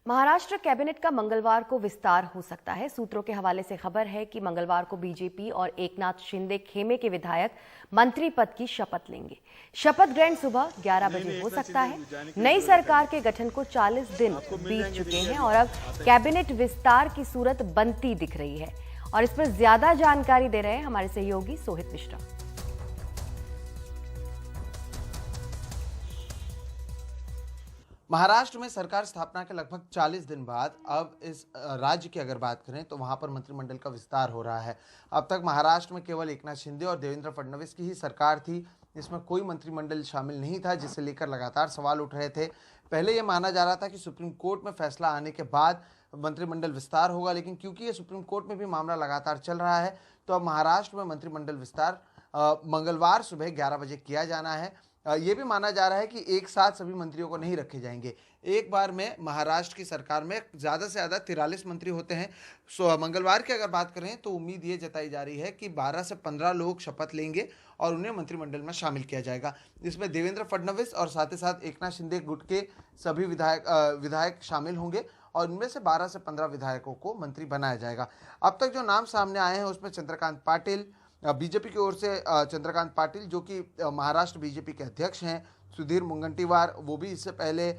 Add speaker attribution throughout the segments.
Speaker 1: Maharashtra cabinet का मंगलवार को विस्तार हो सकता है। सूत्रों के हवाले से खबर है कि मंगलवार को बीजेपी और एकनाथ शिंदे खेमे के विधायक मंत्री पद की शपथ लेंगे। शपथ ग्रहण सुबह 11 बजे हो सकता है। नई सरकार के गठन को 40 दिन बीत चुके हैं और अब कैबिनेट विस्तार की सूरत बनती दिख रही है। और इस पर ज्यादा जानकारी दे रहे हैं हमारे सहयोगी सोहित मिश्रा।
Speaker 2: महाराष्ट्र में सरकार स्थापना के लगभग 40 दिन बाद अब इस राज्य की अगर बात करें तो वहां पर मंत्रिमंडल का विस्तार हो रहा है। अब तक महाराष्ट्र में केवल एकनाथ शिंदे और देवेंद्र फडणवीस की ही सरकार थी। इसमें कोई मंत्रिमंडल शामिल नहीं था, जिसे लेकर लगातार सवाल उठ रहे थे। पहले यह माना जा रहा था कि सुप्रीम कोर्ट में फैसला आने के बाद मंत्रिमंडल विस्तार होगा, लेकिन क्योंकि ये सुप्रीम कोर्ट में भी मामला लगातार चल रहा है तो अब महाराष्ट्र में मंत्रिमंडल विस्तार मंगलवार सुबह 11 बजे किया जाना है। ये भी माना जा रहा है कि एक साथ सभी मंत्रियों को नहीं रखे जाएंगे। एक बार में महाराष्ट्र की सरकार में ज़्यादा से ज़्यादा 43 मंत्री होते हैं। मंगलवार की अगर बात करें तो उम्मीद ये जताई जा रही है कि 12 से 15 लोग शपथ लेंगे और उन्हें मंत्रिमंडल में शामिल किया जाएगा। इसमें देवेंद्र फडणवीस और साथ ही साथ एकनाथ शिंदे गुट के सभी विधायक शामिल होंगे और इनमें से 12 से 15 विधायकों को मंत्री बनाया जाएगा। अब तक जो नाम सामने आए हैं उसमें चंद्रकांत पाटिल, बीजेपी की ओर से चंद्रकांत पाटिल जो कि महाराष्ट्र बीजेपी के अध्यक्ष हैं, सुधीर मुनगंटीवार वो भी इससे पहले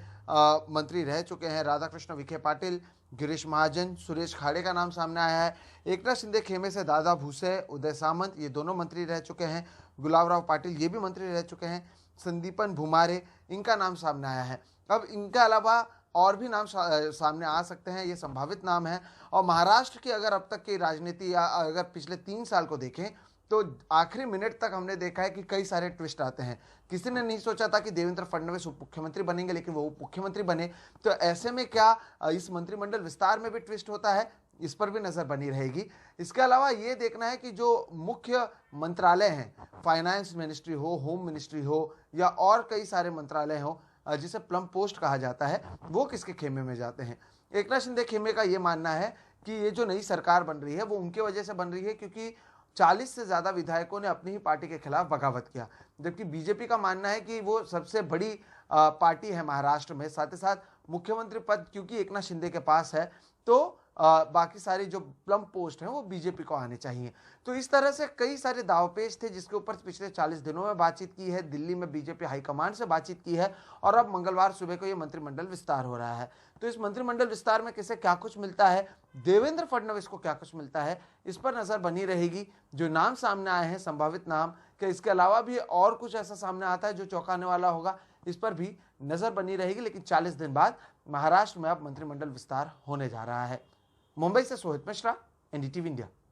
Speaker 2: मंत्री रह चुके हैं, राधाकृष्ण विखे पाटिल, गिरीश महाजन, सुरेश खाड़े का नाम सामने आया है। एकनाथ शिंदे खेमे से दादा भूसे, उदय सामंत ये दोनों मंत्री रह चुके हैं, गुलाबराव पाटिल ये भी मंत्री रह चुके हैं, संदीपन भुमारे इनका नाम सामने आया है। अब इनके अलावा और भी नाम सामने आ सकते हैं, ये संभावित नाम है। और महाराष्ट्र की अगर अब तक की राजनीति या अगर पिछले 3 साल को देखें तो आखिरी मिनट तक हमने देखा है कि कई सारे ट्विस्ट आते हैं। किसी ने नहीं सोचा था कि देवेंद्र फडणवीस उप मुख्यमंत्री बनेंगे, लेकिन वो उप मुख्यमंत्री बने। तो ऐसे में क्या इस मंत्रिमंडल विस्तार में भी ट्विस्ट होता है, इस पर भी नजर बनी रहेगी। इसके अलावा ये देखना है कि जो मुख्य मंत्रालय हैं, फाइनेंस मिनिस्ट्री हो, होम मिनिस्ट्री हो या और कई सारे मंत्रालय हो जिसे प्लम पोस्ट कहा जाता है, वो किसके खेमे में जाते हैं। एकनाथ शिंदे खेमे का ये मानना है कि ये जो नई सरकार बन रही है वो उनके वजह से बन रही है क्योंकि 40 से ज़्यादा विधायकों ने अपनी ही पार्टी के खिलाफ बगावत किया। जबकि बीजेपी का मानना है कि वो सबसे बड़ी पार्टी है महाराष्ट्र में। साथ ही साथ मुख्यमंत्री पद क्योंकि एकनाथ शिंदे के पास है तो बाकी सारी जो प्लम पोस्ट हैं वो बीजेपी को आने चाहिए। तो इस तरह से कई सारे दावपेच थे जिसके ऊपर पिछले 40 दिनों में बातचीत की है, दिल्ली में बीजेपी हाईकमान से बातचीत की है और अब मंगलवार सुबह को ये मंत्रिमंडल विस्तार हो रहा है। तो इस मंत्रिमंडल विस्तार में किसे क्या कुछ मिलता है, देवेंद्र फडणवीस को क्या कुछ मिलता है, इस पर नजर बनी रहेगी। जो नाम सामने आए हैं संभावित नाम कि इसके अलावा भी और कुछ ऐसा सामने आता है जो चौंकाने वाला होगा, इस पर भी नजर बनी रहेगी। लेकिन 40 दिन बाद महाराष्ट्र में अब मंत्रिमंडल विस्तार होने जा रहा है। मुंबई से सोहित मिश्रा, एनडीटीवी इंडिया।